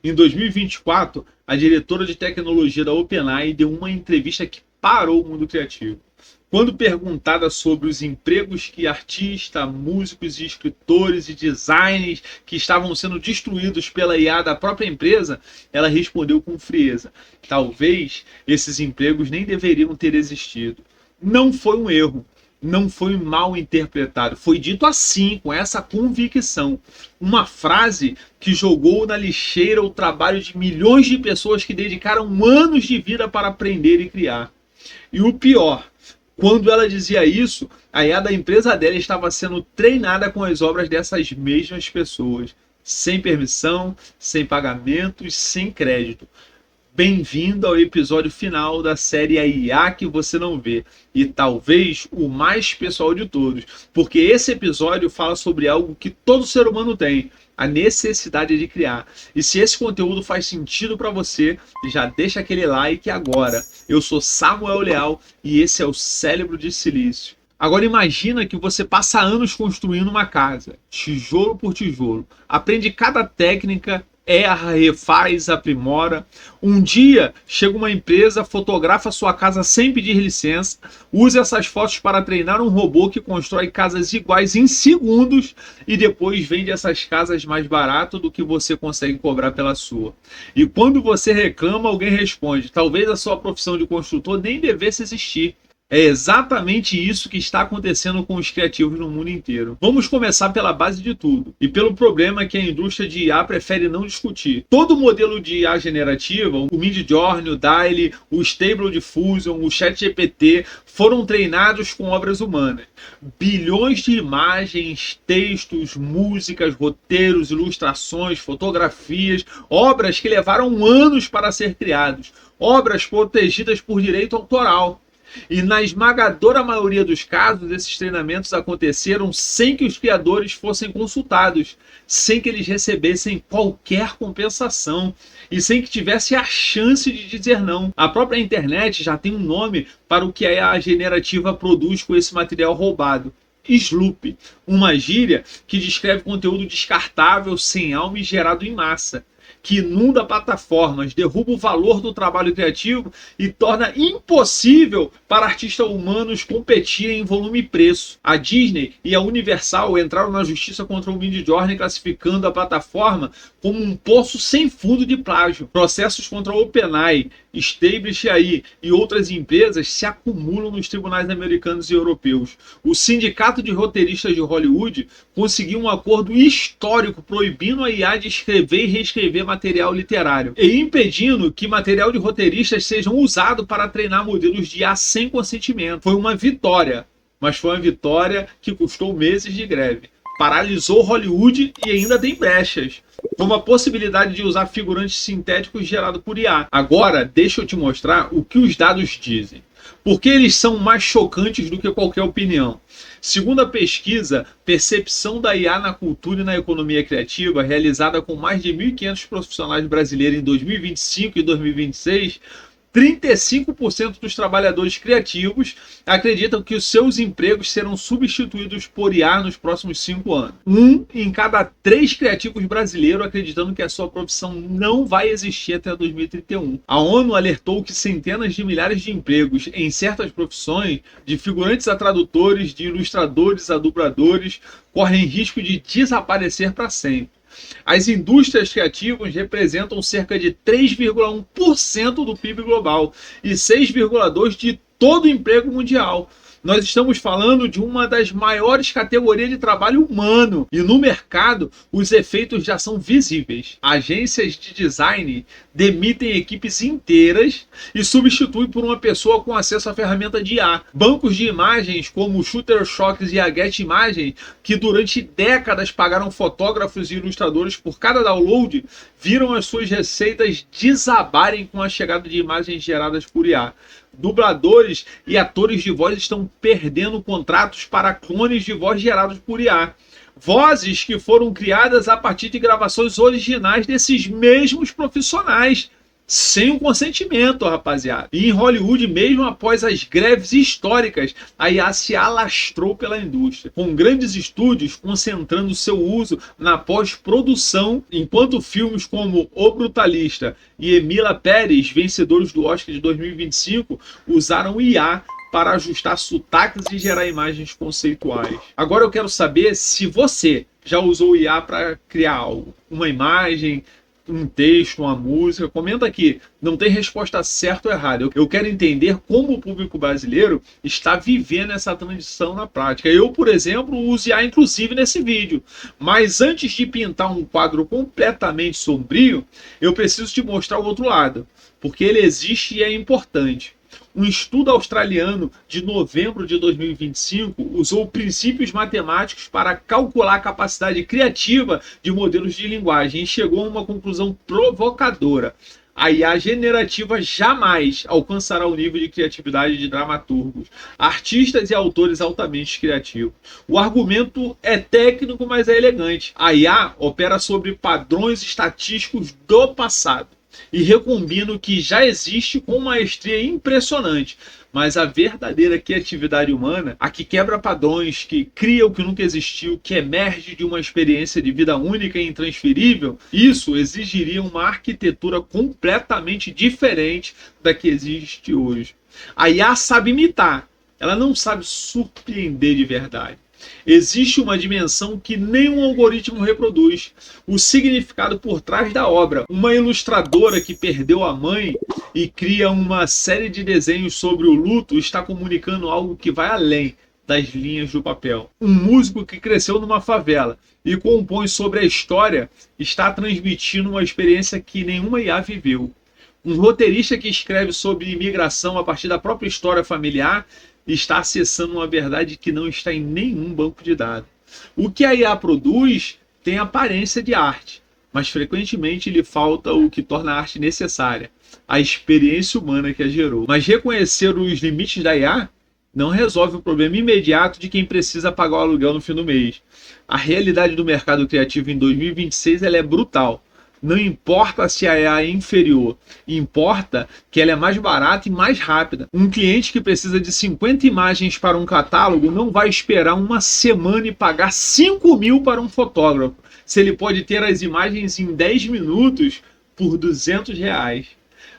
Em 2024, a diretora de tecnologia da OpenAI deu uma entrevista que parou o mundo criativo. Quando perguntada sobre os empregos que artistas, músicos, escritores e designers que estavam sendo destruídos pela IA da própria empresa, ela respondeu com frieza: talvez esses empregos nem deveriam ter existido. Não foi um erro, não foi mal interpretado, foi dito assim, com essa convicção. Uma frase que jogou na lixeira o trabalho de milhões de pessoas que dedicaram anos de vida para aprender e criar. E o pior, quando ela dizia isso, a IA da empresa dela estava sendo treinada com as obras dessas mesmas pessoas, sem permissão, sem pagamentos, sem crédito. Bem-vindo ao episódio final da série A IA que você não vê, e talvez o mais pessoal de todos, porque esse episódio fala sobre algo que todo ser humano tem, a necessidade de criar. E se esse conteúdo faz sentido para você, já deixa aquele like agora. Eu sou Samuel Leal e esse é o Cérebro de Silício. Agora imagina que você passa anos construindo uma casa, tijolo por tijolo, aprende cada técnica, erra, refaz, aprimora. Um dia chega uma empresa, fotografa sua casa sem pedir licença, usa essas fotos para treinar um robô que constrói casas iguais em segundos e depois vende essas casas mais barato do que você consegue cobrar pela sua. E quando você reclama, alguém responde: talvez a sua profissão de construtor nem devesse existir. É exatamente isso que está acontecendo com os criativos no mundo inteiro. Vamos começar pela base de tudo e pelo problema que a indústria de IA prefere não discutir. Todo modelo de IA generativa, o Midjourney, o DALL-E, o Stable Diffusion, o ChatGPT, foram treinados com obras humanas. Bilhões de imagens, textos, músicas, roteiros, ilustrações, fotografias, obras que levaram anos para ser criados, obras protegidas por direito autoral. E na esmagadora maioria dos casos, esses treinamentos aconteceram sem que os criadores fossem consultados, sem que eles recebessem qualquer compensação e sem que tivesse a chance de dizer não. A própria internet já tem um nome para o que a generativa produz com esse material roubado: Sloop, uma gíria que descreve conteúdo descartável, sem alma e gerado em massa, que inunda plataformas, derruba o valor do trabalho criativo e torna impossível para artistas humanos competirem em volume e preço. A Disney e a Universal entraram na justiça contra o Midjourney, classificando a plataforma como um poço sem fundo de plágio. Processos contra a OpenAI, Stable AI e outras empresas se acumulam nos tribunais americanos e europeus. O Sindicato de Roteiristas de Hollywood conseguiu um acordo histórico proibindo a IA de escrever e reescrever material literário e impedindo que material de roteiristas sejam usado para treinar modelos de IA sem consentimento. Foi uma vitória, mas foi uma vitória que custou meses de greve. Paralisou Hollywood e ainda tem brechas, como a possibilidade de usar figurantes sintéticos gerados por IA. Agora, deixa eu te mostrar o que os dados dizem, porque eles são mais chocantes do que qualquer opinião. Segundo a pesquisa Percepção da IA na Cultura e na Economia Criativa, realizada com mais de 1.500 profissionais brasileiros em 2025 e 2026, 35% dos trabalhadores criativos acreditam que os seus empregos serão substituídos por IA nos próximos 5 anos. 1 em cada 3 criativos brasileiros acreditando que a sua profissão não vai existir até 2031. A ONU alertou que centenas de milhares de empregos em certas profissões, de figurantes a tradutores, de ilustradores a dubladores, correm risco de desaparecer para sempre. As indústrias criativas representam cerca de 3,1% do PIB global e 6,2% de todo o emprego mundial. Nós estamos falando de uma das maiores categorias de trabalho humano e no mercado os efeitos já são visíveis. Agências de design demitem equipes inteiras e substituem por uma pessoa com acesso à ferramenta de IA. Bancos de imagens como o Shutterstock e a Get Imagens, que durante décadas pagaram fotógrafos e ilustradores por cada download, viram as suas receitas desabarem com a chegada de imagens geradas por IA. Dubladores e atores de voz estão perdendo contratos para clones de voz gerados por IA. Vozes que foram criadas a partir de gravações originais desses mesmos profissionais. sem o consentimento, rapaziada. E em Hollywood, mesmo após as greves históricas, a IA se alastrou pela indústria, com grandes estúdios concentrando seu uso na pós-produção, enquanto filmes como O Brutalista e Emília Pérez, vencedores do Oscar de 2025, usaram IA para ajustar sotaques e gerar imagens conceituais. Agora eu quero saber se você já usou IA para criar algo, uma imagem, um texto, uma música. Comenta aqui, não tem resposta certa ou errada. Eu quero entender como o público brasileiro está vivendo essa transição na prática. Eu, por exemplo, uso IA inclusive nesse vídeo. Mas antes de pintar um quadro completamente sombrio, eu preciso te mostrar o outro lado, porque ele existe e é importante. Um estudo australiano de novembro de 2025 usou princípios matemáticos para calcular a capacidade criativa de modelos de linguagem e chegou a uma conclusão provocadora. A IA generativa jamais alcançará o nível de criatividade de dramaturgos, artistas e autores altamente criativos. O argumento é técnico, mas é elegante. A IA opera sobre padrões estatísticos do passado e recombina o que já existe com maestria impressionante. Mas a verdadeira criatividade humana, a que quebra padrões, que cria o que nunca existiu, que emerge de uma experiência de vida única e intransferível, isso exigiria uma arquitetura completamente diferente da que existe hoje. A IA sabe imitar, ela não sabe surpreender de verdade. Existe uma dimensão que nenhum algoritmo reproduz, o significado por trás da obra. Uma ilustradora que perdeu a mãe e cria uma série de desenhos sobre o luto está comunicando algo que vai além das linhas do papel. Um músico que cresceu numa favela e compõe sobre a história está transmitindo uma experiência que nenhuma IA viveu. Um roteirista que escreve sobre imigração a partir da própria história familiar está acessando uma verdade que não está em nenhum banco de dados. O que a IA produz tem aparência de arte, mas frequentemente lhe falta o que torna a arte necessária, a experiência humana que a gerou. Mas reconhecer os limites da IA não resolve o problema imediato de quem precisa pagar o aluguel no fim do mês. A realidade do mercado criativo em 2026 ela é brutal. Não importa se a IA é inferior, importa que ela é mais barata e mais rápida. Um cliente que precisa de 50 imagens para um catálogo não vai esperar uma semana e pagar 5 mil para um fotógrafo, se ele pode ter as imagens em 10 minutos por R$200.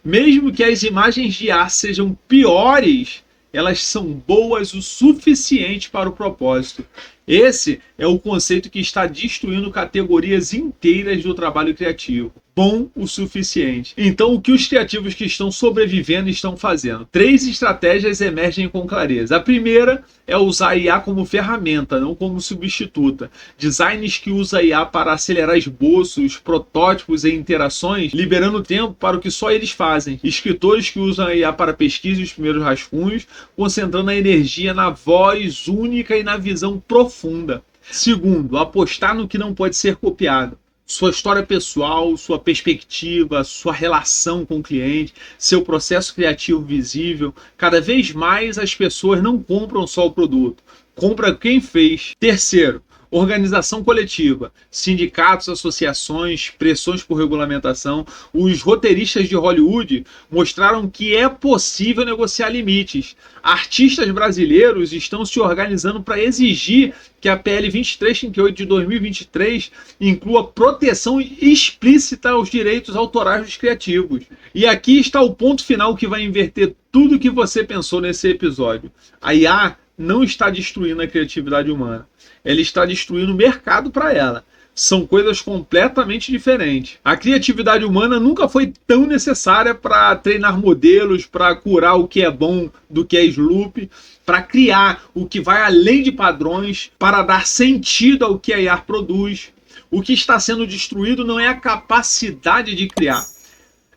Mesmo que as imagens de IA sejam piores, elas são boas o suficiente para o propósito. Esse é o conceito que está destruindo categorias inteiras do trabalho criativo. Bom o suficiente. Então, o que os criativos que estão sobrevivendo estão fazendo? 3 estratégias emergem com clareza. A primeira é usar a IA como ferramenta, não como substituta. Designers que usam a IA para acelerar esboços, protótipos e interações, liberando tempo para o que só eles fazem. Escritores que usam a IA para pesquisa e os primeiros rascunhos, concentrando a energia na voz única e na visão profunda. Segundo, apostar no que não pode ser copiado. Sua história pessoal, sua perspectiva, sua relação com o cliente, seu processo criativo visível. Cada vez mais as pessoas não compram só o produto, compram quem fez. Terceiro, organização coletiva, sindicatos, associações, pressões por regulamentação. Os roteiristas de Hollywood mostraram que é possível negociar limites. Artistas brasileiros estão se organizando para exigir que a PL 2338 de 2023 inclua proteção explícita aos direitos autorais dos criativos. E aqui está o ponto final que vai inverter tudo o que você pensou nesse episódio. A IA não está destruindo a criatividade humana. Ela está destruindo o mercado para ela. São coisas completamente diferentes. A criatividade humana nunca foi tão necessária para treinar modelos, para curar o que é bom do que é sloop, para criar o que vai além de padrões, para dar sentido ao que a IA produz. O que está sendo destruído não é a capacidade de criar.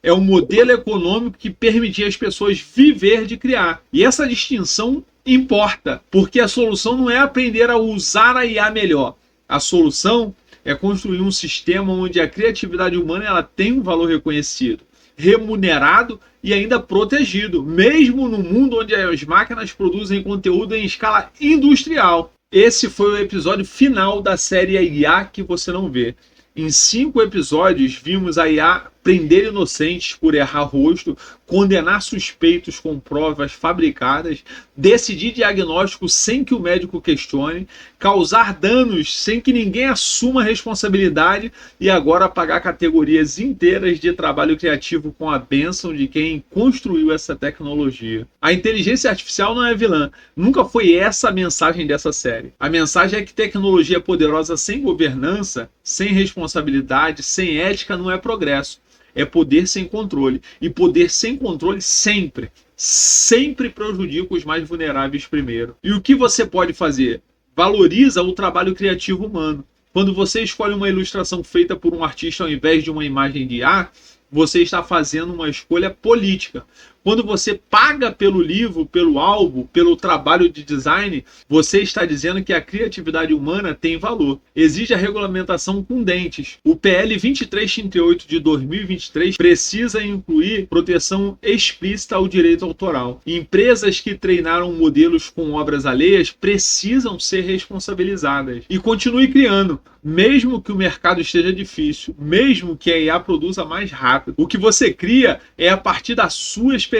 É o modelo econômico que permitia às pessoas viver de criar. E essa distinção importa, porque a solução não é aprender a usar a IA melhor. A solução é construir um sistema onde a criatividade humana ela tem um valor reconhecido, remunerado e ainda protegido, mesmo no mundo onde as máquinas produzem conteúdo em escala industrial. Esse foi o episódio final da série IA que você não vê. Em 5 episódios, vimos a IA prender inocentes por errar rosto, condenar suspeitos com provas fabricadas, decidir diagnóstico sem que o médico questione, causar danos sem que ninguém assuma a responsabilidade e agora pagar categorias inteiras de trabalho criativo com a bênção de quem construiu essa tecnologia. A inteligência artificial não é vilã. Nunca foi essa a mensagem dessa série. A mensagem é que tecnologia poderosa sem governança, sem responsabilidade, sem ética não é progresso. É poder sem controle. E poder sem controle sempre prejudica os mais vulneráveis primeiro. E o que você pode fazer? Valoriza o trabalho criativo humano. Quando você escolhe uma ilustração feita por um artista ao invés de uma imagem de IA, você está fazendo uma escolha política. Quando você paga pelo livro, pelo álbum, pelo trabalho de design, você está dizendo que a criatividade humana tem valor. Exige a regulamentação com dentes. O PL 2338 de 2023 precisa incluir proteção explícita ao direito autoral. Empresas que treinaram modelos com obras alheias precisam ser responsabilizadas. E continue criando, mesmo que o mercado esteja difícil, mesmo que a IA produza mais rápido. O que você cria é a partir da sua experiência,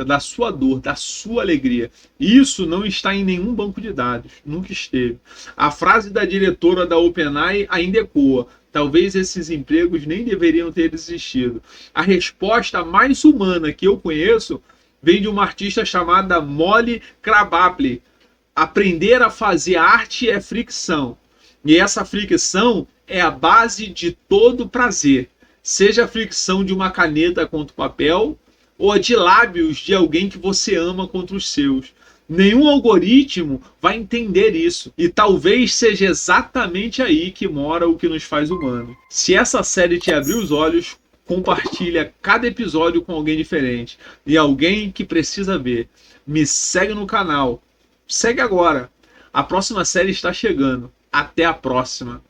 da sua dor, da sua alegria. Isso não está em nenhum banco de dados, nunca esteve. A frase da diretora da OpenAI ainda ecoa. Talvez esses empregos nem deveriam ter existido. A resposta mais humana que eu conheço vem de uma artista chamada Molly Crabapple. Aprender a fazer arte é fricção. E essa fricção é a base de todo prazer. Seja a fricção de uma caneta contra o papel ou a de lábios de alguém que você ama contra os seus. Nenhum algoritmo vai entender isso. E talvez seja exatamente aí que mora o que nos faz humanos. Se essa série te abrir os olhos, compartilha cada episódio com alguém diferente. E alguém que precisa ver. Me segue no canal. Segue agora. A próxima série está chegando. Até a próxima.